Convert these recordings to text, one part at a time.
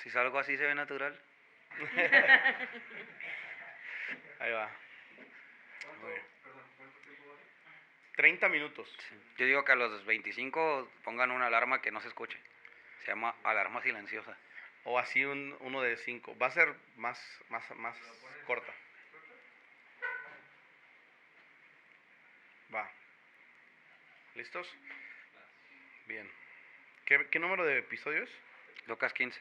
Si salgo así se ve natural. Ahí va. ¿Cuánto tiempo va? 30 minutos. Sí. Yo digo que a los 25 pongan una alarma que no se escuche. Se llama alarma silenciosa. O así uno de 5. Va a ser más corta. Va. ¿Listos? Bien. ¿Qué número de episodio es? Lucas 15.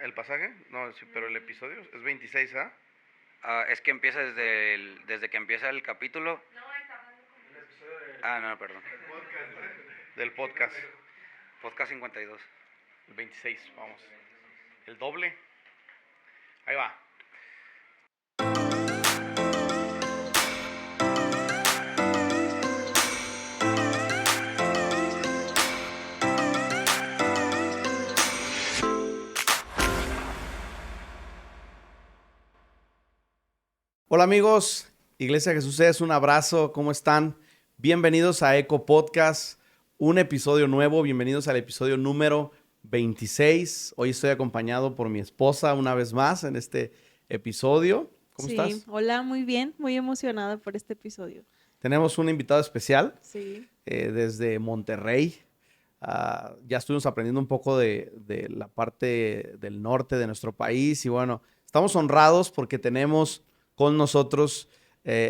¿El pasaje? No, sí, pero el episodio es 26, ¿ah? Es que empieza desde que empieza el capítulo. No, está hablando con El episodio No, perdón. del podcast. Podcast 52. El 26, vamos. El doble. Ahí va. Hola amigos, Iglesia Jesús es un abrazo, ¿cómo están? Bienvenidos a Eco Podcast, un episodio nuevo, bienvenidos al episodio número 26. Hoy estoy acompañado por mi esposa una vez más en este episodio. ¿Cómo estás? Sí, hola, muy bien, muy emocionada por este episodio. Tenemos un invitado especial Sí. desde Monterrey. Ya estuvimos aprendiendo un poco de la parte del norte de nuestro país y bueno, estamos honrados porque tenemos con nosotros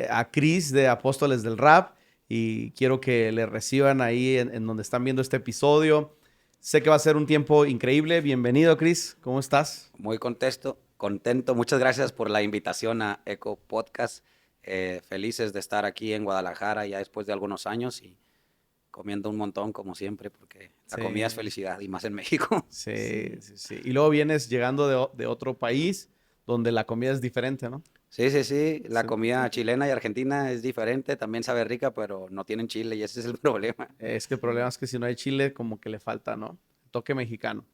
a Chris de Apóstoles del Rap y quiero que le reciban ahí en donde están viendo este episodio. Sé que va a ser un tiempo increíble. Bienvenido, Chris. ¿Cómo estás? Muy contento. Muchas gracias por la invitación a Eco Podcast. Felices de estar aquí en Guadalajara ya después de algunos años y comiendo un montón como siempre porque la comida es felicidad y más en México. Sí. Y luego vienes llegando de otro país donde la comida es diferente, ¿no? Sí. La Sí. comida chilena y argentina es diferente, también sabe rica, pero no tienen chile y ese es el problema. Es que el problema es que si no hay chile, como que le falta, ¿no? Toque mexicano.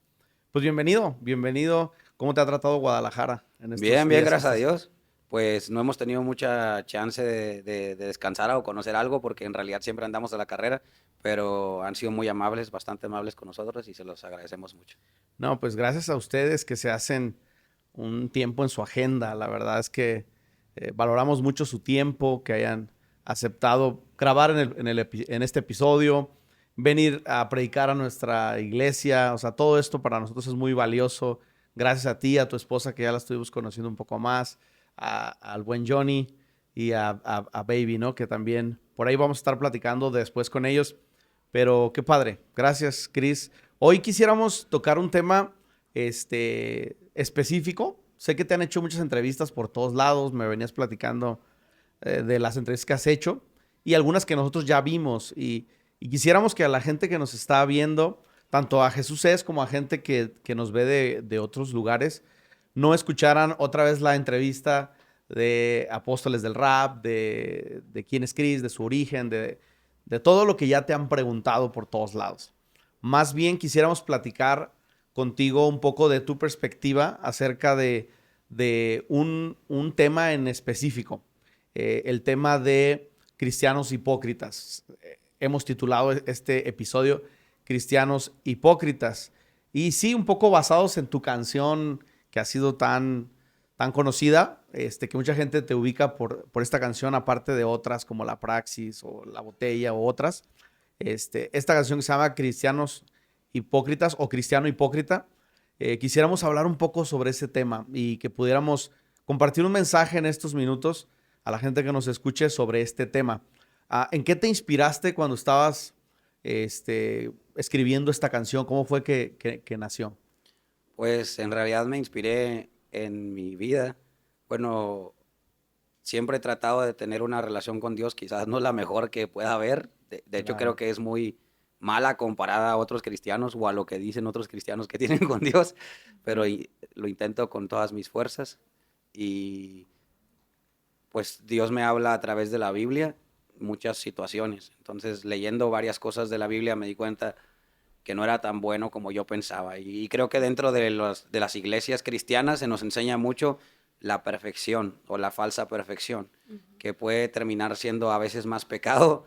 Pues bienvenido. ¿Cómo te ha tratado Guadalajara en estos Bien, días? gracias a Dios. Pues no hemos tenido mucha chance de descansar o conocer algo porque en realidad siempre andamos a la carrera, pero han sido muy amables, bastante amables con nosotros y se los agradecemos mucho. No, pues gracias a ustedes que se hacen un tiempo en su agenda. La verdad es que valoramos mucho su tiempo, que hayan aceptado grabar en este episodio, venir a predicar a nuestra iglesia. O sea, todo esto para nosotros es muy valioso. Gracias a ti, a tu esposa, que ya la estuvimos conociendo un poco más, al buen Johnny y a Baby, ¿no? Que también por ahí vamos a estar platicando después con ellos. Pero qué padre. Gracias, Chris. Hoy quisiéramos tocar un tema específico. Sé que te han hecho muchas entrevistas por todos lados. Me venías platicando de las entrevistas que has hecho y algunas que nosotros ya vimos. Y quisiéramos que a la gente que nos está viendo, tanto a Jesús es como a gente que nos ve de otros lugares, no escucharan otra vez la entrevista de Apóstoles del Rap, de quién es Chris, de su origen, de todo lo que ya te han preguntado por todos lados. Más bien quisiéramos platicar contigo un poco de tu perspectiva acerca de un tema en específico, el tema de cristianos hipócritas. Hemos titulado este episodio Cristianos hipócritas. Y sí, un poco basados en tu canción que ha sido tan conocida, que mucha gente te ubica por esta canción, aparte de otras como La Praxis o La Botella o otras. Esta canción que se llama Cristianos Hipócritas o Cristiano Hipócrita. Quisiéramos hablar un poco sobre ese tema y que pudiéramos compartir un mensaje en estos minutos a la gente que nos escuche sobre este tema. ¿En qué te inspiraste cuando estabas escribiendo esta canción? ¿Cómo fue que nació? Pues en realidad me inspiré en mi vida. Bueno, siempre he tratado de tener una relación con Dios, quizás no la mejor que pueda haber. De hecho, creo Claro. que es muy mala comparada a otros cristianos o a lo que dicen otros cristianos que tienen con Dios, pero lo intento con todas mis fuerzas y pues Dios me habla a través de la Biblia muchas situaciones. Entonces, leyendo varias cosas de la Biblia me di cuenta que no era tan bueno como yo pensaba. Y creo que dentro de las iglesias cristianas se nos enseña mucho la perfección o la falsa perfección, que puede terminar siendo a veces más pecado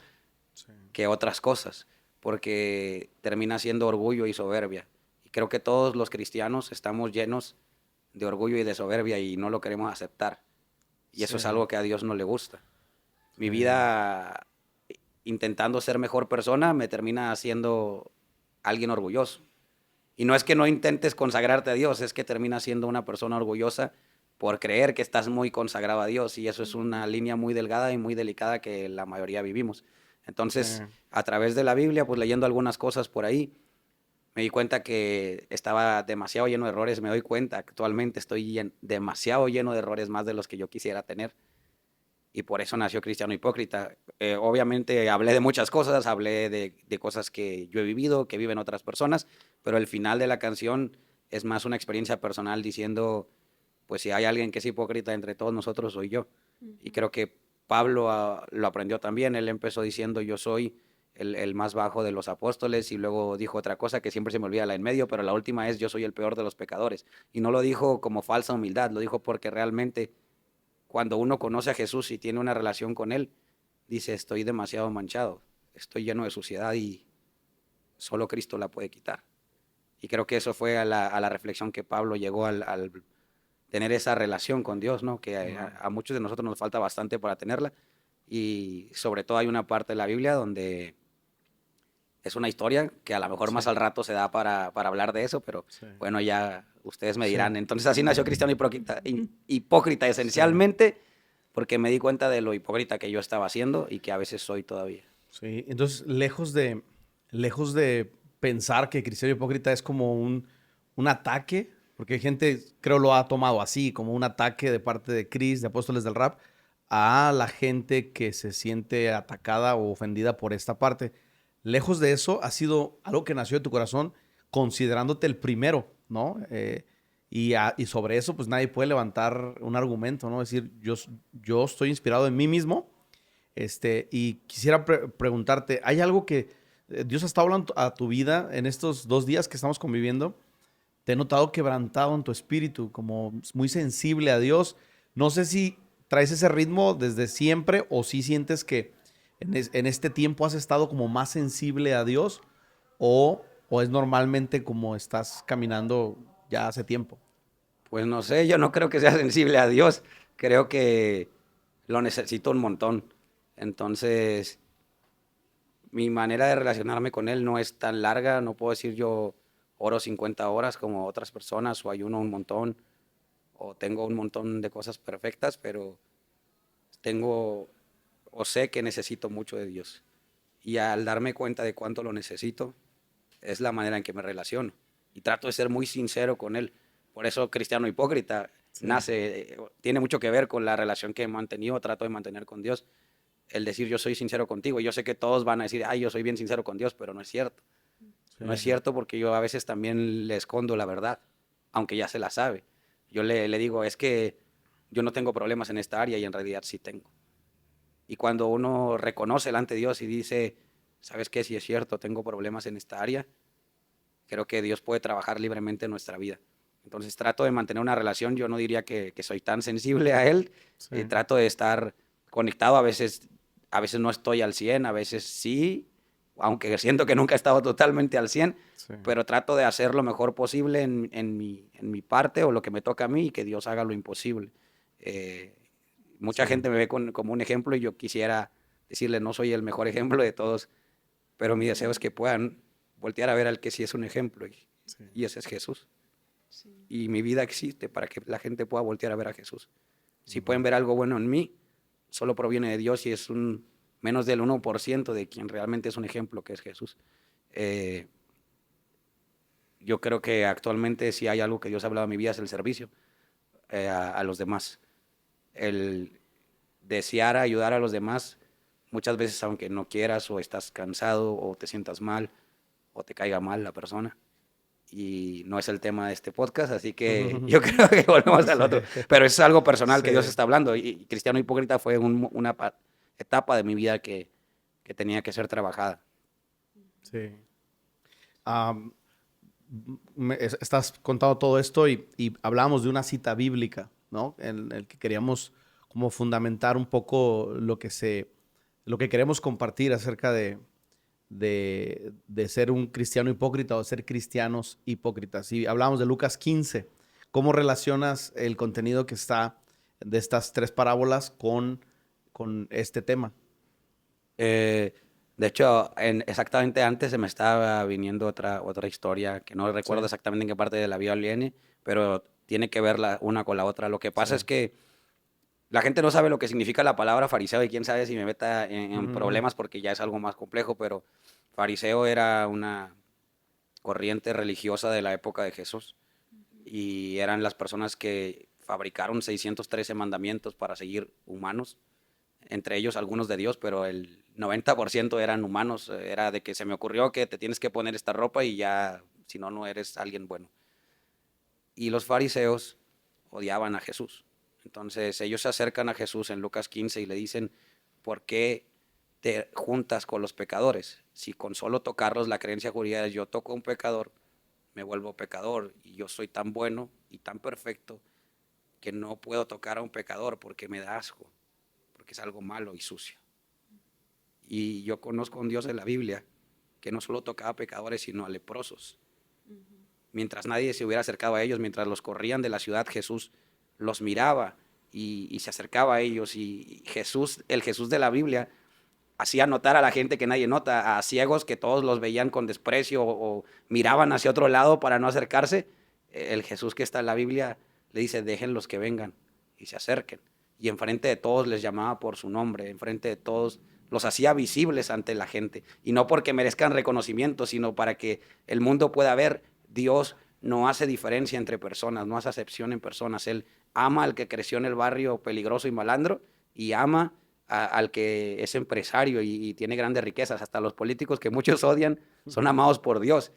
que otras cosas, porque termina siendo orgullo y soberbia. Y creo que todos los cristianos estamos llenos de orgullo y de soberbia y no lo queremos aceptar. Y eso es Sí. algo que a Dios no le gusta. Mi Sí. vida, intentando ser mejor persona, me termina haciendo alguien orgulloso. Y no es que no intentes consagrarte a Dios, es que terminas siendo una persona orgullosa por creer que estás muy consagrado a Dios. Y eso es una línea muy delgada y muy delicada que la mayoría vivimos. Entonces, Sí. a través de la Biblia, pues leyendo algunas cosas por ahí, me di cuenta que estaba demasiado lleno de errores. Me doy cuenta, actualmente estoy demasiado lleno de errores, más de los que yo quisiera tener. Y por eso nació Cristiano Hipócrita. Obviamente hablé de muchas cosas, hablé de cosas que yo he vivido, que viven otras personas, pero el final de la canción es más una experiencia personal diciendo, pues si hay alguien que es hipócrita entre todos nosotros, soy yo. Y creo que Pablo lo aprendió también. Él empezó diciendo, yo soy el más bajo de los apóstoles, y luego dijo otra cosa que siempre se me olvida la en medio, pero la última es, yo soy el peor de los pecadores. Y no lo dijo como falsa humildad, lo dijo porque realmente cuando uno conoce a Jesús y tiene una relación con Él, dice, estoy demasiado manchado, estoy lleno de suciedad y solo Cristo la puede quitar. Y creo que eso fue a la reflexión que Pablo llegó al tener esa relación con Dios, ¿no? Que a muchos de nosotros nos falta bastante para tenerla. Y sobre todo hay una parte de la Biblia donde es una historia que a lo mejor más Sí. al rato se da para hablar de eso, pero Sí. bueno, ya ustedes me Sí. dirán. Entonces así nació Cristiano Hipócrita, hipócrita Sí. esencialmente, porque me di cuenta de lo hipócrita que yo estaba haciendo y que a veces soy todavía. Sí, entonces lejos de pensar que Cristiano Hipócrita es como un ataque, porque hay gente, creo, lo ha tomado así, como un ataque de parte de Chris, de Apóstoles del Rap, a la gente que se siente atacada o ofendida por esta parte. Lejos de eso, ha sido algo que nació de tu corazón, considerándote el primero, ¿no? Y sobre eso, pues nadie puede levantar un argumento, ¿no? Es decir, yo estoy inspirado en mí mismo. Y quisiera preguntarte, ¿hay algo que Dios ha estado hablando a tu vida en estos 2 días que estamos conviviendo? Te he notado quebrantado en tu espíritu, como muy sensible a Dios. No sé si traes ese ritmo desde siempre o si sientes que en este tiempo has estado como más sensible a Dios o es normalmente como estás caminando ya hace tiempo. Pues no sé, yo no creo que sea sensible a Dios, creo que lo necesito un montón. Entonces, mi manera de relacionarme con Él no es tan larga, no puedo decir yo oro 50 horas como otras personas o ayuno un montón o tengo un montón de cosas perfectas, pero tengo o sé que necesito mucho de Dios. Y al darme cuenta de cuánto lo necesito, es la manera en que me relaciono. Y trato de ser muy sincero con Él. Por eso Cristiano Hipócrita Sí. nace, tiene mucho que ver con la relación que he mantenido, trato de mantener con Dios. El decir yo soy sincero contigo. Yo sé que todos van a decir, ay, yo soy bien sincero con Dios, pero no es cierto. No es Sí. cierto porque yo a veces también le escondo la verdad, aunque ya se la sabe. Yo le digo, es que yo no tengo problemas en esta área y en realidad sí tengo. Y cuando uno reconoce delante de Dios y dice, ¿sabes qué? Si es cierto, tengo problemas en esta área, creo que Dios puede trabajar libremente en nuestra vida. Entonces trato de mantener una relación, yo no diría que soy tan sensible a Él, Sí. trato de estar conectado, a veces no estoy al 100, a veces sí, aunque siento que nunca he estado totalmente al 100, Sí. pero trato de hacer lo mejor posible en mi parte o lo que me toca a mí y que Dios haga lo imposible. Eh, Mucha Sí. gente me ve como un ejemplo y yo quisiera decirle, no soy el mejor ejemplo de todos, pero mi deseo es que puedan voltear a ver al que sí es un ejemplo Sí. y ese es Jesús. Sí. Y mi vida existe para que la gente pueda voltear a ver a Jesús. Si pueden ver algo bueno en mí, solo proviene de Dios y es un menos del 1% de quien realmente es un ejemplo, que es Jesús. Eh, yo creo que actualmente si hay algo que Dios ha hablado en mi vida es el servicio a los demás. El desear ayudar a los demás, muchas veces aunque no quieras o estás cansado o te sientas mal o te caiga mal la persona. Y no es el tema de este podcast, así que yo creo que volvemos al otro. Pero es algo personal que Sí. Dios está hablando. Y Cristiano Hipócrita fue una etapa de mi vida que tenía que ser trabajada. Sí. Am, estás contando todo esto y hablamos de una cita bíblica, ¿no? En el que queríamos como fundamentar un poco lo que queremos compartir acerca de ser un cristiano hipócrita o ser cristianos hipócritas. Y hablamos de Lucas 15. ¿Cómo relacionas el contenido que está de estas 3 parábolas con este tema? De hecho, exactamente antes se me estaba viniendo otra historia que no recuerdo Sí, exactamente en qué parte de la Biblia viene, pero tiene que ver una con la otra. Lo que pasa sí. es que la gente no sabe lo que significa la palabra fariseo y quién sabe si me meta en Ujú, problemas porque ya es algo más complejo, pero fariseo era una corriente religiosa de la época de Jesús y eran las personas que fabricaron 613 mandamientos para seguir humanos, entre ellos algunos de Dios, pero el 90% eran humanos. Era de que se me ocurrió que te tienes que poner esta ropa y ya, si no, no eres alguien bueno. Y los fariseos odiaban a Jesús. Entonces ellos se acercan a Jesús en Lucas 15 y le dicen, ¿por qué te juntas con los pecadores? Si con solo tocarlos la creencia judía es yo toco a un pecador, me vuelvo pecador y yo soy tan bueno y tan perfecto que no puedo tocar a un pecador porque me da asco, porque es algo malo y sucio. Y yo conozco a un Dios de la Biblia que no solo tocaba a pecadores, sino a leprosos. Mientras nadie se hubiera acercado a ellos, mientras los corrían de la ciudad, Jesús los miraba y se acercaba a ellos. Y Jesús, el Jesús de la Biblia, hacía notar a la gente que nadie nota, a ciegos que todos los veían con desprecio o miraban hacia otro lado para no acercarse. El Jesús que está en la Biblia le dice, déjenlos que vengan y se acerquen. Y enfrente de todos les llamaba por su nombre, enfrente de todos los hacía visibles ante la gente. Y no porque merezcan reconocimiento, sino para que el mundo pueda ver, Dios no hace diferencia entre personas, no hace acepción en personas. Él ama al que creció en el barrio peligroso y malandro y ama al que es empresario y tiene grandes riquezas. Hasta los políticos que muchos odian son ujú. amados por Dios.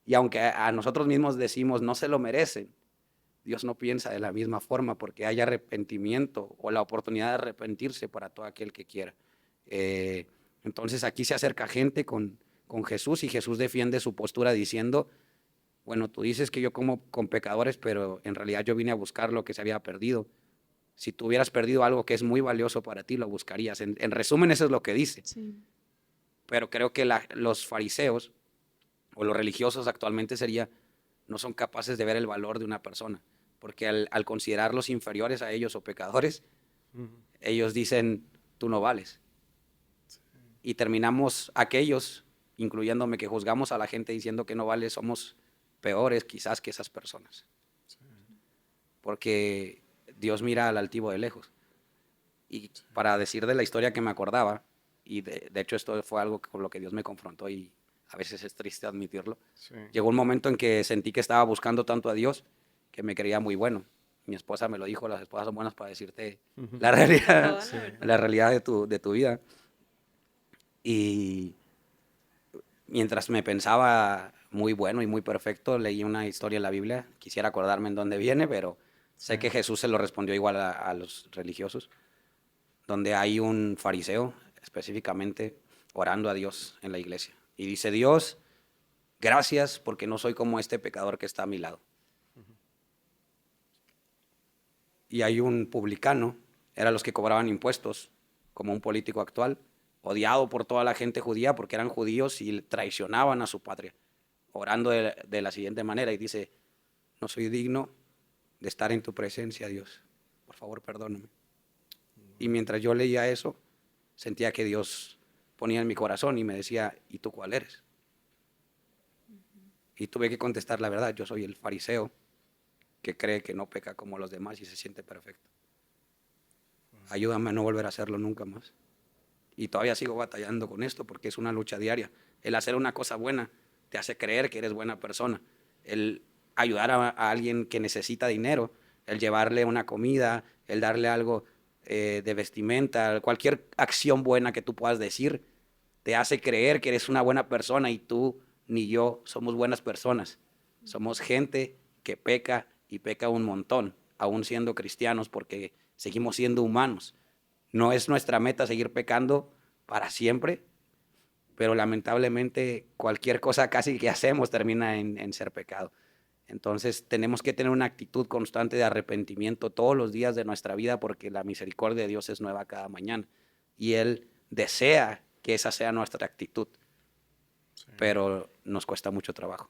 Y aunque a nosotros mismos decimos no se lo merecen, Dios no piensa de la misma forma porque hay arrepentimiento o la oportunidad de arrepentirse para todo aquel que quiera. Eh, entonces aquí se acerca gente con Jesús y Jesús defiende su postura diciendo, bueno, tú dices que yo como con pecadores, pero en realidad yo vine a buscar lo que se había perdido. Si tú hubieras perdido algo que es muy valioso para ti, lo buscarías. En resumen, eso es lo que dice. Sí. Pero creo que los fariseos o los religiosos actualmente sería, no son capaces de ver el valor de una persona. Porque al considerarlos inferiores a ellos o pecadores, Ujú. ellos dicen, tú no vales. Y terminamos aquellos, incluyéndome, que juzgamos a la gente diciendo que no vale, somos peores quizás que esas personas. Porque Dios mira al altivo de lejos. Y para decir de la historia que me acordaba, y de hecho esto fue algo con lo que Dios me confrontó y a veces es triste admitirlo, Sí. llegó un momento en que sentí que estaba buscando tanto a Dios que me creía muy bueno. Mi esposa me lo dijo, las esposas son buenas para decirte Ujú. la realidad, Toda Sí. la verdad. la realidad de tu vida. Y mientras me pensaba muy bueno y muy perfecto, leí una historia en la Biblia, quisiera acordarme en dónde viene, pero Sí. sé que Jesús se lo respondió igual a los religiosos, donde hay un fariseo específicamente orando a Dios en la iglesia. Y dice, Dios, gracias porque no soy como este pecador que está a mi lado. Y hay un publicano, eran los que cobraban impuestos, como un político actual, odiado por toda la gente judía porque eran judíos y traicionaban a su patria, orando de la siguiente manera y dice, no soy digno de estar en tu presencia, Dios, por favor perdóname. Y mientras yo leía eso, sentía que Dios ponía en mi corazón y me decía, ¿y tú cuál eres? Y tuve que contestar la verdad, yo soy el fariseo que cree que no peca como los demás y se siente perfecto. Ayúdame a no volver a hacerlo nunca más. Y todavía sigo batallando con esto porque es una lucha diaria. El hacer una cosa buena te hace creer que eres buena persona. El ayudar a alguien que necesita dinero, el llevarle una comida, el darle algo de vestimenta, cualquier acción buena que tú puedas decir, te hace creer que eres una buena persona y tú ni yo somos buenas personas. Somos gente que peca y peca un montón, aún siendo cristianos, porque seguimos siendo humanos. No es nuestra meta seguir pecando para siempre, pero lamentablemente cualquier cosa casi que hacemos termina en ser pecado. Entonces tenemos que tener una actitud constante de arrepentimiento todos los días de nuestra vida porque la misericordia de Dios es nueva cada mañana y Él desea que esa sea nuestra actitud. pero nos cuesta mucho trabajo.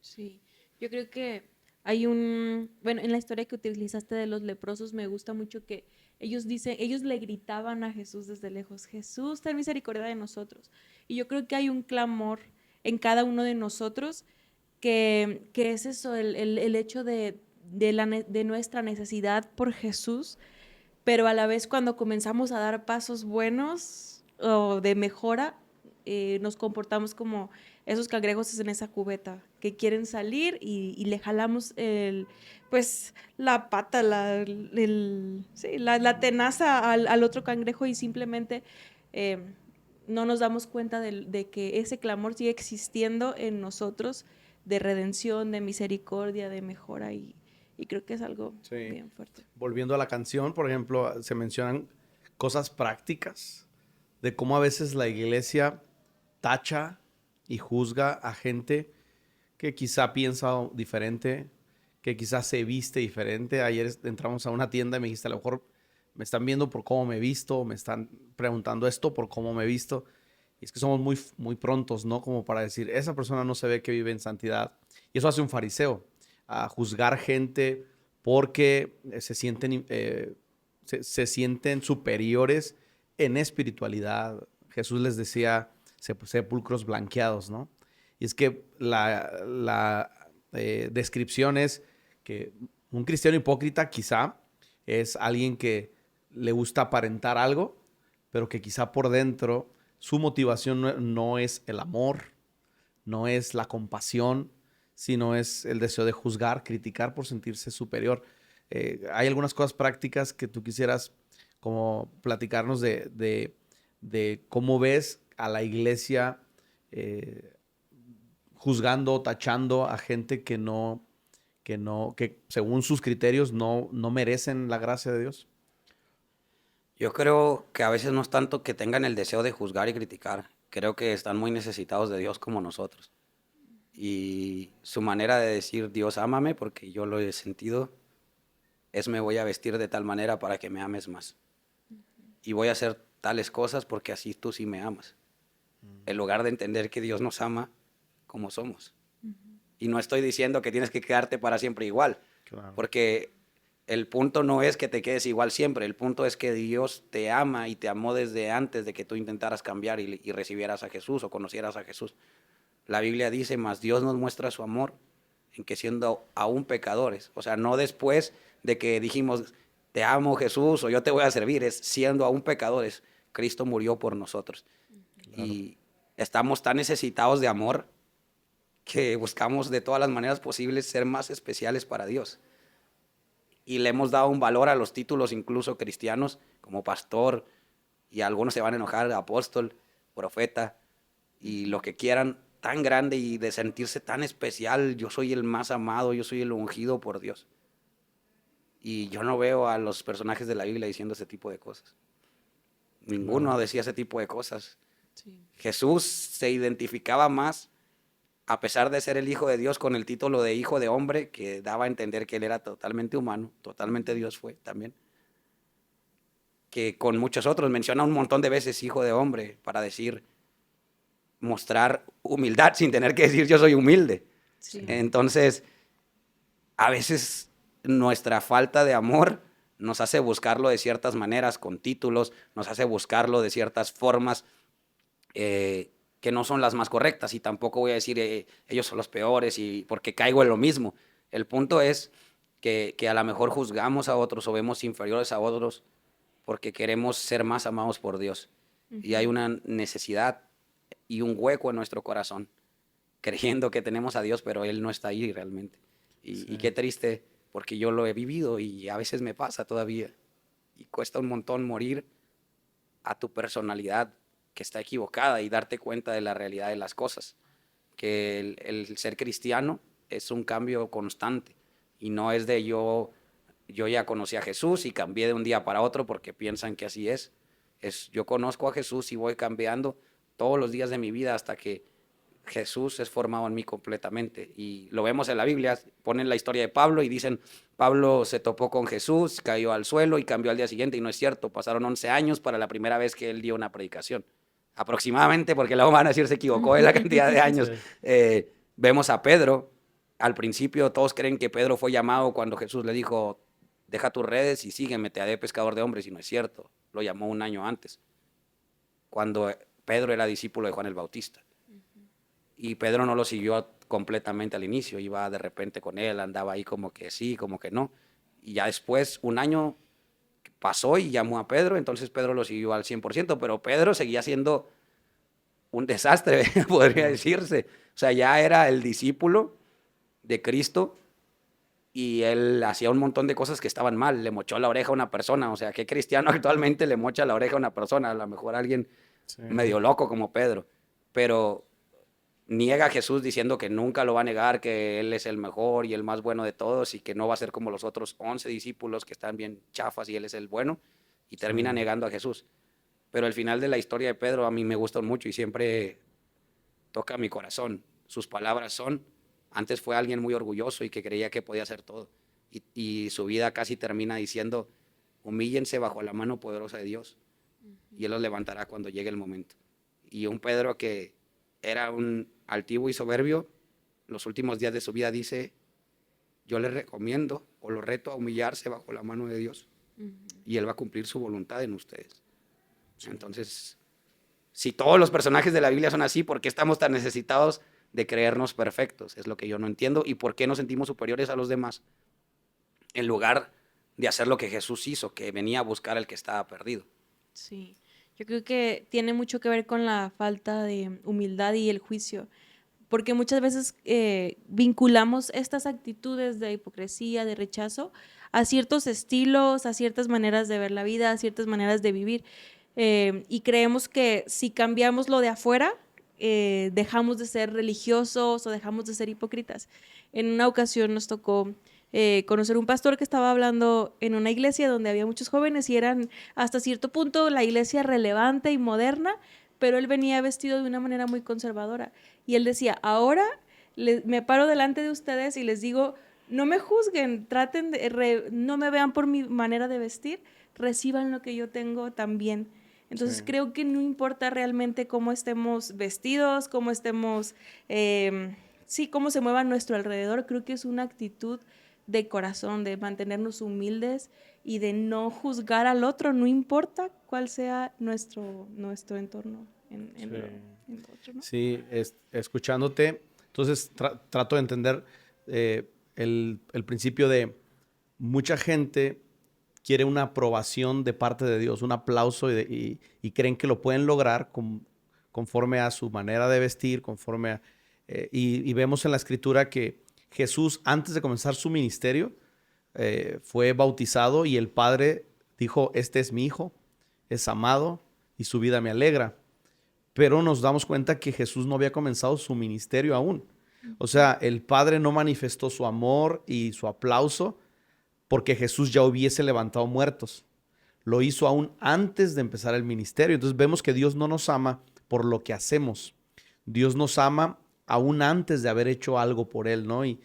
Sí, yo creo que bueno, en la historia que utilizaste de los leprosos me gusta mucho que ellos le gritaban a Jesús desde lejos, Jesús, ten misericordia de nosotros. Y yo creo que hay un clamor en cada uno de nosotros que es eso, el hecho de nuestra necesidad por Jesús, pero a la vez cuando comenzamos a dar pasos buenos o de mejora, nos comportamos como esos cangrejos en esa cubeta que quieren salir y le jalamos pues la pata, sí, la tenaza al otro cangrejo y simplemente eh, no nos damos cuenta de que ese clamor sigue existiendo en nosotros de redención, de misericordia, de mejora y creo que es algo Sí. bien fuerte. Volviendo a la canción, por ejemplo, se mencionan cosas prácticas de cómo a veces la iglesia tacha y juzga a gente que quizá piensa diferente, que quizá se viste diferente. Ayer entramos a una tienda y me dijiste, a lo mejor me están viendo por cómo me he visto, me están preguntando esto por cómo me he visto. Y es que somos muy, muy prontos, ¿no? Como para decir, esa persona no se ve que vive en santidad. Y eso hace un fariseo, a juzgar gente porque se sienten superiores en espiritualidad. Jesús les decía sepulcros blanqueados, ¿no? Y es que la descripción es que un cristiano hipócrita quizá es alguien que le gusta aparentar algo, pero que quizá por dentro su motivación no es el amor, no es la compasión, sino es el deseo de juzgar, criticar por sentirse superior. Hay algunas cosas prácticas que tú quisieras como platicarnos de cómo ves a la iglesia juzgando, tachando a gente que según sus criterios no merecen la gracia de Dios. Yo creo que a veces no es tanto que tengan el deseo de juzgar y criticar. Creo que están muy necesitados de Dios como nosotros. Y su manera de decir, Dios, ámame, porque yo lo he sentido, es me voy a vestir de tal manera para que me ames más. Y voy a hacer tales cosas porque así tú sí me amas. En lugar de entender que Dios nos ama como somos. Y no estoy diciendo que tienes que quedarte para siempre igual. Claro. Porque el punto no es que te quedes igual siempre, el punto es que Dios te ama y te amó desde antes de que tú intentaras cambiar y recibieras a Jesús o conocieras a Jesús. La Biblia dice, más Dios nos muestra su amor en que siendo aún pecadores, o sea, no después de que dijimos, te amo Jesús o yo te voy a servir, es siendo aún pecadores, Cristo murió por nosotros. Claro. Y estamos tan necesitados de amor que buscamos de todas las maneras posibles ser más especiales para Dios. Y le hemos dado un valor a los títulos incluso cristianos, como pastor, y algunos se van a enojar, apóstol, profeta, y lo que quieran, tan grande y de sentirse tan especial, yo soy el más amado, yo soy el ungido por Dios. Y yo no veo a los personajes de la Biblia diciendo ese tipo de cosas. Ninguno decía ese tipo de cosas. Sí. Jesús se identificaba más, a pesar de ser el Hijo de Dios, con el título de Hijo de Hombre, que daba a entender que él era totalmente humano, totalmente Dios fue también, que con muchos otros. Menciona un montón de veces Hijo de Hombre para decir, mostrar humildad sin tener que decir yo soy humilde. Sí. Entonces, a veces nuestra falta de amor nos hace buscarlo de ciertas maneras, con títulos, nos hace buscarlo de ciertas formas que no son las más correctas, y tampoco voy a decir ellos son los peores y porque caigo en lo mismo. El punto es que a lo mejor juzgamos a otros o vemos inferiores a otros porque queremos ser más amados por Dios. Y hay una necesidad y un hueco en nuestro corazón, creyendo que tenemos a Dios, pero Él no está ahí realmente. Y qué triste, porque yo lo he vivido y a veces me pasa todavía. Y cuesta un montón morir a tu personalidad que está equivocada y darte cuenta de la realidad de las cosas. Que el ser cristiano es un cambio constante y no es de yo ya conocí a Jesús y cambié de un día para otro porque piensan que así es. Yo conozco a Jesús y voy cambiando todos los días de mi vida hasta que Jesús es formado en mí completamente. Y lo vemos en la Biblia, ponen la historia de Pablo y dicen, Pablo se topó con Jesús, cayó al suelo y cambió al día siguiente, y no es cierto, pasaron 11 años para la primera vez que él dio una predicación. aproximadamente, porque luego van a decir se equivocó en la cantidad de años. Sí. Vemos a Pedro. Al principio todos creen que Pedro fue llamado cuando Jesús le dijo, deja tus redes y sígueme, te haré pescador de hombres, y no es cierto. Lo llamó un año antes, cuando Pedro era discípulo de Juan el Bautista. Y Pedro no lo siguió completamente al inicio, iba de repente con él, andaba ahí como que sí, como que no. Y ya después, un año pasó y llamó a Pedro, entonces Pedro lo siguió al 100%, pero Pedro seguía siendo un desastre, podría decirse. O sea, ya era el discípulo de Cristo y él hacía un montón de cosas que estaban mal. Le mochó la oreja a una persona. O sea, ¿qué cristiano actualmente le mocha la oreja a una persona? A lo mejor alguien Sí. medio loco como Pedro. Pero niega a Jesús diciendo que nunca lo va a negar, que él es el mejor y el más bueno de todos y que no va a ser como los otros 11 discípulos que están bien chafas y él es el bueno. Y termina Sí. negando a Jesús. Pero el final de la historia de Pedro a mí me gusta mucho y siempre toca mi corazón. Sus palabras son, antes fue alguien muy orgulloso y que creía que podía hacer todo. Y su vida casi termina diciendo, humíllense bajo la mano poderosa de Dios y Él los levantará cuando llegue el momento. Y un Pedro que era un altivo y soberbio, los últimos días de su vida dice, yo le recomiendo o lo reto a humillarse bajo la mano de Dios y Él va a cumplir su voluntad en ustedes. Entonces, si todos los personajes de la Biblia son así, ¿por qué estamos tan necesitados de creernos perfectos? Es lo que yo no entiendo. ¿Y por qué nos sentimos superiores a los demás? En lugar de hacer lo que Jesús hizo, que venía a buscar al que estaba perdido. Sí, yo creo que tiene mucho que ver con la falta de humildad y el juicio, porque muchas veces vinculamos estas actitudes de hipocresía, de rechazo, a ciertos estilos, a ciertas maneras de ver la vida, a ciertas maneras de vivir, y creemos que si cambiamos lo de afuera, dejamos de ser religiosos o dejamos de ser hipócritas. En una ocasión nos tocó conocer un pastor que estaba hablando en una iglesia donde había muchos jóvenes y eran hasta cierto punto la iglesia relevante y moderna, pero él venía vestido de una manera muy conservadora. Y él decía, ahora me paro delante de ustedes y les digo, no me juzguen, traten no me vean por mi manera de vestir, reciban lo que yo tengo también. Entonces Sí. creo que no importa realmente cómo estemos vestidos, cómo estemos, sí, cómo se mueva a nuestro alrededor, creo que es una actitud de corazón, de mantenernos humildes y de no juzgar al otro, no importa cuál sea nuestro entorno en lo otro, ¿no? Sí, escuchándote, entonces trato de entender el principio de mucha gente quiere una aprobación de parte de Dios, un aplauso y creen que lo pueden lograr conforme a su manera de vestir, conforme a... y vemos en la Escritura que Jesús, antes de comenzar su ministerio, fue bautizado y el Padre dijo, este es mi Hijo, es amado y su vida me alegra. Pero nos damos cuenta que Jesús no había comenzado su ministerio aún. O sea, el Padre no manifestó su amor y su aplauso porque Jesús ya hubiese levantado muertos. Lo hizo aún antes de empezar el ministerio. Entonces vemos que Dios no nos ama por lo que hacemos. Dios nos ama aún antes de haber hecho algo por Él, ¿no? Y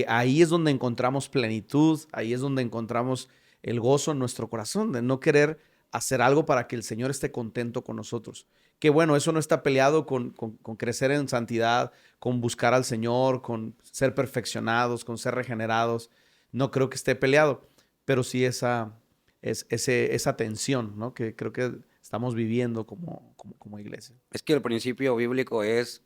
ahí es donde encontramos plenitud, ahí es donde encontramos el gozo en nuestro corazón, de no querer hacer algo para que el Señor esté contento con nosotros. Que bueno, eso no está peleado con crecer en santidad, con buscar al Señor, con ser perfeccionados, con ser regenerados. No creo que esté peleado, pero sí esa tensión, ¿no? Que creo que estamos viviendo como iglesia. Es que el principio bíblico es,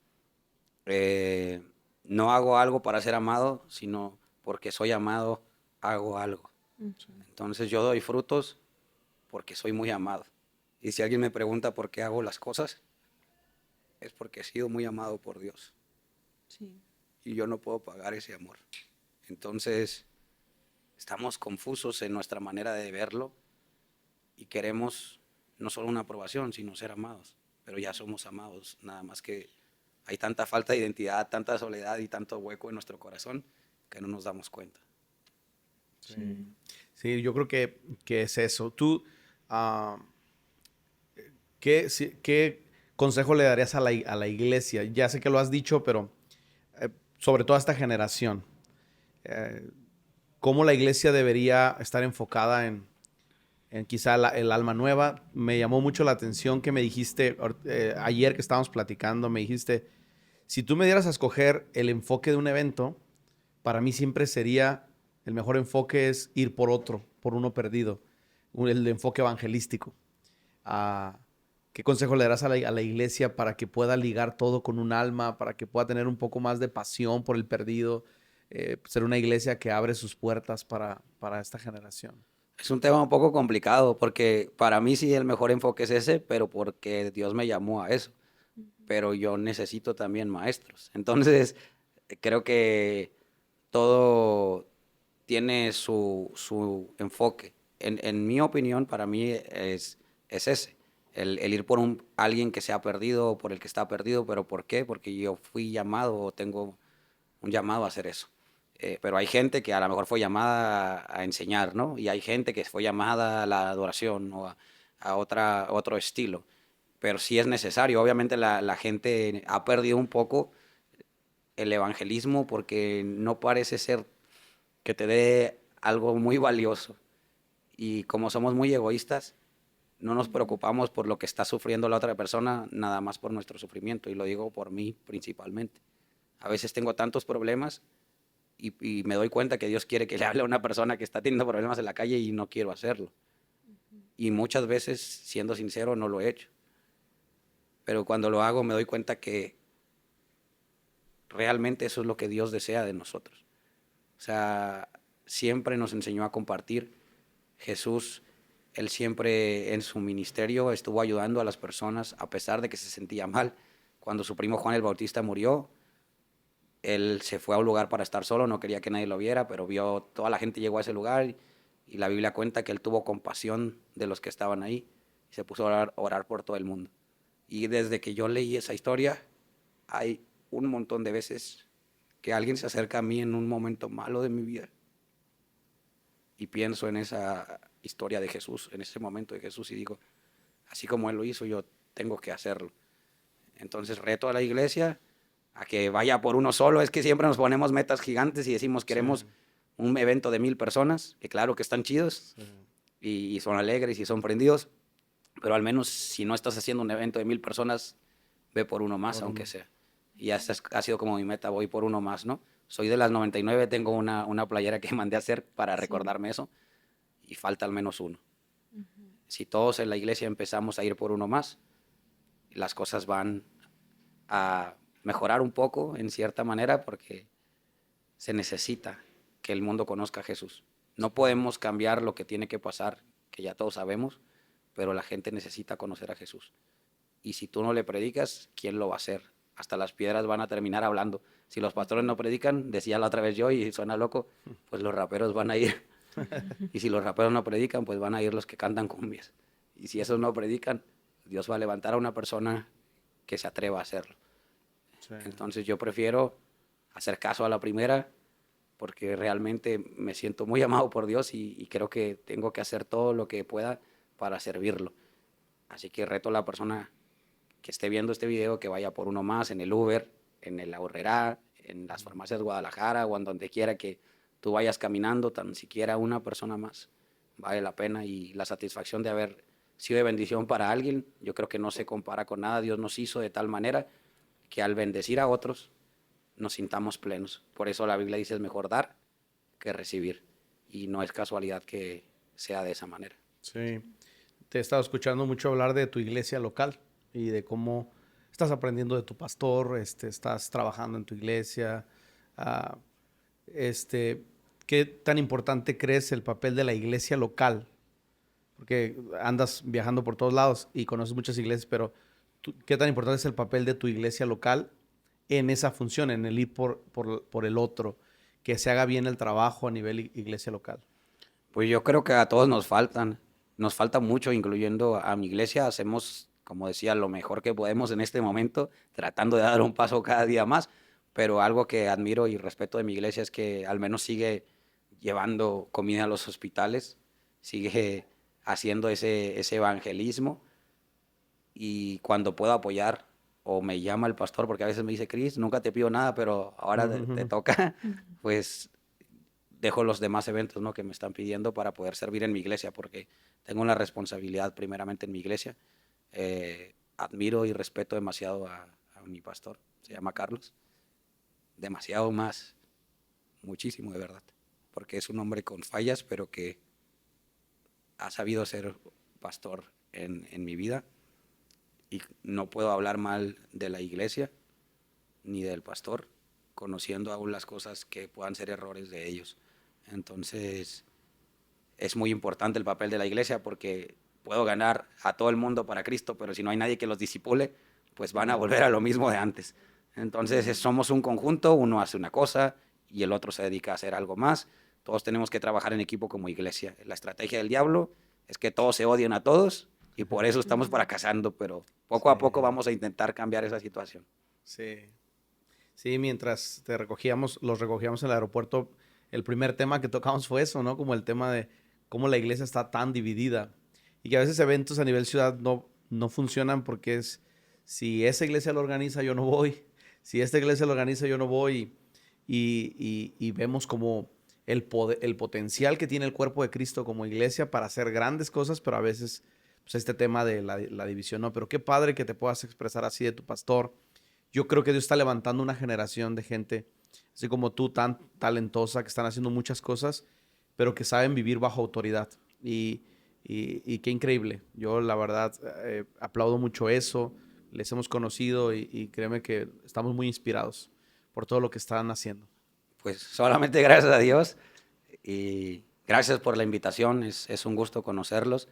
no hago algo para ser amado, sino porque soy amado, hago algo. Entonces yo doy frutos porque soy muy amado. Y si alguien me pregunta por qué hago las cosas, es porque he sido muy amado por Dios. Sí. Y yo no puedo pagar ese amor. Entonces, estamos confusos en nuestra manera de verlo y queremos no solo una aprobación, sino ser amados. Pero ya somos amados, nada más que hay tanta falta de identidad, tanta soledad y tanto hueco en nuestro corazón que no nos damos cuenta. Sí, yo creo que es eso. Tú, ¿qué consejo le darías a la iglesia? Ya sé que lo has dicho, pero sobre todo a esta generación. ¿Cómo la iglesia debería estar enfocada quizá el alma nueva. Me llamó mucho la atención que me dijiste, ayer que estábamos platicando, me dijiste, si tú me dieras a escoger el enfoque de un evento, para mí siempre sería, el mejor enfoque es ir por otro, por uno perdido, el enfoque evangelístico. Ah, ¿qué consejo le darás a la iglesia para que pueda ligar todo con un alma, para que pueda tener un poco más de pasión por el perdido, ser una iglesia que abre sus puertas para esta generación? Es un tema un poco complicado porque para mí sí el mejor enfoque es ese, pero porque Dios me llamó a eso. Pero yo necesito también maestros. Entonces, creo que todo tiene su enfoque. En mi opinión, para mí es ese. El ir por alguien que se ha perdido o por el que está perdido. ¿Pero por qué? Porque yo fui llamado o tengo un llamado a hacer eso. Pero hay gente que a lo mejor fue llamada a enseñar, ¿no? Y hay gente que fue llamada a la adoración o a otro estilo. Pero sí es necesario. Obviamente la gente ha perdido un poco el evangelismo porque no parece ser que te dé algo muy valioso. Y como somos muy egoístas, no nos preocupamos por lo que está sufriendo la otra persona, nada más por nuestro sufrimiento. Y lo digo por mí principalmente. A veces tengo tantos problemas y me doy cuenta que Dios quiere que le hable a una persona que está teniendo problemas en la calle y no quiero hacerlo. Y muchas veces, siendo sincero, no lo he hecho. Pero cuando lo hago me doy cuenta que realmente eso es lo que Dios desea de nosotros. O sea, siempre nos enseñó a compartir. Jesús, él siempre en su ministerio estuvo ayudando a las personas a pesar de que se sentía mal. Cuando su primo Juan el Bautista murió, él se fue a un lugar para estar solo, no quería que nadie lo viera, pero vio, toda la gente llegó a ese lugar y la Biblia cuenta que él tuvo compasión de los que estaban ahí y se puso a orar por todo el mundo. Y desde que yo leí esa historia, hay un montón de veces que alguien se acerca a mí en un momento malo de mi vida y pienso en esa historia de Jesús, en ese momento de Jesús y digo, así como Él lo hizo, yo tengo que hacerlo. Entonces reto a la iglesia a que vaya por uno solo. Es que siempre nos ponemos metas gigantes y decimos queremos un evento de 1000 personas, que claro que están chidos y son alegres y son prendidos, pero al menos si no estás haciendo un evento de 1000 personas, ve por uno más, aunque sea. Y esa ha sido como mi meta, voy por uno más, ¿no? Soy de las 99, tengo una playera que mandé a hacer para recordarme eso, y falta al menos uno. Si todos en la iglesia empezamos a ir por uno más, las cosas van a mejorar un poco en cierta manera porque se necesita que el mundo conozca a Jesús. No podemos cambiar lo que tiene que pasar, que ya todos sabemos, pero la gente necesita conocer a Jesús. Y si tú no le predicas, ¿quién lo va a hacer? Hasta las piedras van a terminar hablando. Si los pastores no predican, decía la otra vez yo y suena loco, pues los raperos van a ir. Y si los raperos no predican, pues van a ir los que cantan cumbias. Y si esos no predican, Dios va a levantar a una persona que se atreva a hacerlo. Sí. Entonces yo prefiero hacer caso a la primera porque realmente me siento muy amado por Dios y creo que tengo que hacer todo lo que pueda para servirlo. Así que reto a la persona que esté viendo este video que vaya por uno más en el Uber, en el Aurrerá, en las farmacias de Guadalajara o en donde quiera que tú vayas caminando, tan siquiera una persona más vale la pena y la satisfacción de haber sido de bendición para alguien, yo creo que no se compara con nada. Dios nos hizo de tal manera que al bendecir a otros nos sintamos plenos. Por eso la Biblia dice es mejor dar que recibir y no es casualidad que sea de esa manera. Sí, te he estado escuchando mucho hablar de tu iglesia local y de cómo estás aprendiendo de tu pastor, estás trabajando en tu iglesia. ¿Qué tan importante crees el papel de la iglesia local? Porque andas viajando por todos lados y conoces muchas iglesias, pero ¿qué tan importante es el papel de tu iglesia local en esa función, en el ir por el otro, que se haga bien el trabajo a nivel iglesia local? Pues yo creo que a todos nos falta mucho, incluyendo a mi iglesia. Hacemos, como decía, lo mejor que podemos en este momento, tratando de dar un paso cada día más, pero algo que admiro y respeto de mi iglesia es que al menos sigue llevando comida a los hospitales, sigue haciendo ese evangelismo y cuando puedo apoyar o me llama el pastor, porque a veces me dice, Cris, nunca te pido nada, pero ahora te toca, pues dejo los demás eventos, ¿no?, que me están pidiendo para poder servir en mi iglesia, porque tengo una responsabilidad primeramente en mi iglesia. Admiro y respeto demasiado a mi pastor, se llama Carlos, demasiado más, muchísimo de verdad, porque es un hombre con fallas, pero que ha sabido ser pastor en mi vida, y no puedo hablar mal de la iglesia ni del pastor, conociendo aún las cosas que puedan ser errores de ellos. Entonces, es muy importante el papel de la iglesia, porque puedo ganar a todo el mundo para Cristo, pero si no hay nadie que los discipule, pues van a volver a lo mismo de antes. Entonces, somos un conjunto, uno hace una cosa y el otro se dedica a hacer algo más. Todos tenemos que trabajar en equipo como iglesia. La estrategia del diablo es que todos se odien a todos y por eso estamos fracasando, pero poco a poco vamos a intentar cambiar esa situación. Sí. Sí, mientras los recogíamos en el aeropuerto, el primer tema que tocamos fue eso, ¿no? Como el tema de cómo la iglesia está tan dividida y que a veces eventos a nivel ciudad no funcionan porque si esa iglesia lo organiza, yo no voy. Si esta iglesia lo organiza, yo no voy. Y vemos como el potencial que tiene el cuerpo de Cristo como iglesia para hacer grandes cosas, pero a veces pues, este tema de la división, ¿no? Pero qué padre que te puedas expresar así de tu pastor. Yo creo que Dios está levantando una generación de gente, así como tú, tan talentosa, que están haciendo muchas cosas, pero que saben vivir bajo autoridad. Y qué increíble. Yo, la verdad, aplaudo mucho eso. Les hemos conocido y créeme que estamos muy inspirados por todo lo que están haciendo. Pues solamente gracias a Dios y gracias por la invitación. Es un gusto conocerlos.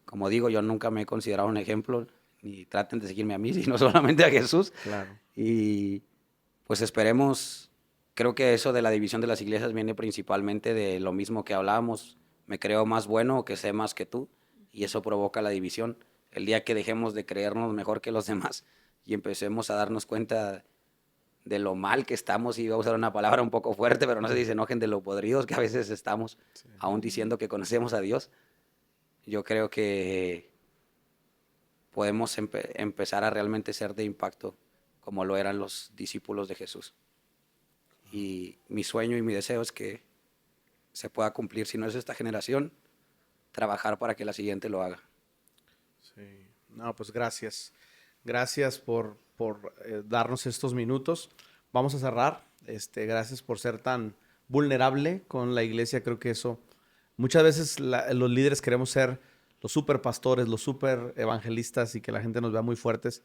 Como digo, yo nunca me he considerado un ejemplo, ni traten de seguirme a mí, sino solamente a Jesús. Claro. Y pues esperemos, creo que eso de la división de las iglesias viene principalmente de lo mismo que hablábamos. Me creo más bueno o que sé más que tú, y eso provoca la división. El día que dejemos de creernos mejor que los demás y empecemos a darnos cuenta de lo mal que estamos, y voy a usar una palabra un poco fuerte, pero no sé si se enojen, de lo podridos que a veces estamos, aún diciendo que conocemos a Dios, yo creo que podemos empezar a realmente ser de impacto como lo eran los discípulos de Jesús. Y mi sueño y mi deseo es que se pueda cumplir, si no es esta generación, trabajar para que la siguiente lo haga. Sí. No, pues gracias. Gracias por darnos estos minutos. Vamos a cerrar. Gracias por ser tan vulnerable con la iglesia. Creo que eso, muchas veces los líderes queremos ser los super pastores, los super evangelistas y que la gente nos vea muy fuertes.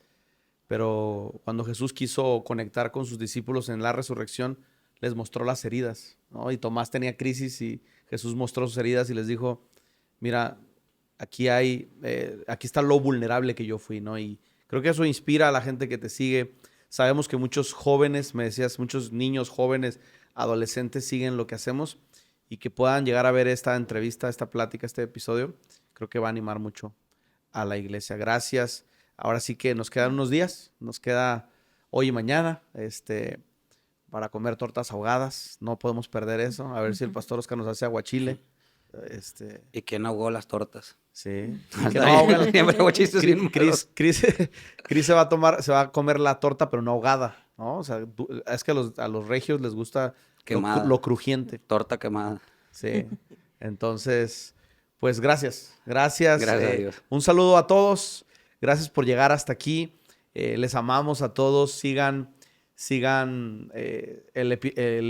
Pero cuando Jesús quiso conectar con sus discípulos en la resurrección, les mostró las heridas, ¿no? Y Tomás tenía crisis y Jesús mostró sus heridas y les dijo, mira, aquí está lo vulnerable que yo fui, ¿no? Y creo que eso inspira a la gente que te sigue. Sabemos que muchos jóvenes, me decías, muchos niños jóvenes, adolescentes siguen lo que hacemos, y que puedan llegar a ver esta entrevista, esta plática, este episodio, creo que va a animar mucho a la iglesia. Gracias. Ahora sí que nos quedan unos días, nos queda hoy y mañana, para comer tortas ahogadas. No podemos perder eso. A ver si el pastor Oscar nos hace aguachile. Y que no ahogó las tortas. Sí. Que no ahoga. Siempre hago chistes bien malos. Chris se va a comer la torta, pero no ahogada, ¿no? O sea, es que a los regios les gusta Quemada. lo crujiente. Torta quemada. Sí. Entonces, pues gracias. Gracias. Gracias a Dios. Un saludo a todos. Gracias por llegar hasta aquí. Les amamos a todos. Sigan el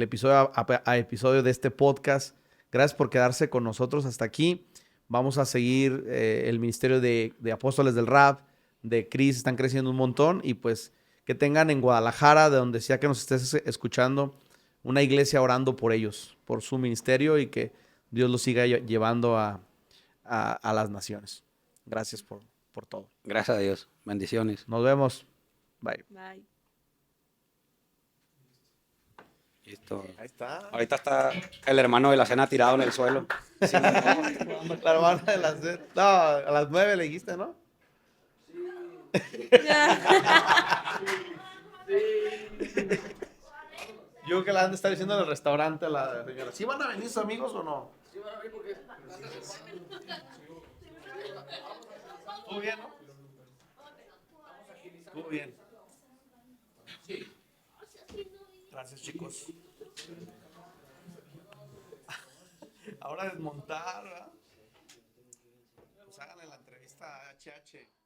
episodio a episodio de este podcast. Gracias por quedarse con nosotros hasta aquí. Vamos a seguir el ministerio de Apóstoles del Rap, de Chris, están creciendo un montón. Y pues que tengan en Guadalajara, de donde sea que nos estés escuchando, una iglesia orando por ellos, por su ministerio, y que Dios los siga llevando a las naciones. Gracias por todo. Gracias a Dios. Bendiciones. Nos vemos. Bye. Bye. Listo. Ahí está. Ahorita está el hermano de la cena tirado en el suelo. Sí, La hermana de las... No, a las 9 le dijiste, ¿no? Yo que la han de estar diciendo en el restaurante a la señora. ¿Sí van a venir sus amigos o no? Sí van a venir porque... ¿Estuvo bien, no? Estuvo bien. Gracias, chicos. Ahora desmontar, ¿verdad? Pues háganle la entrevista a HH.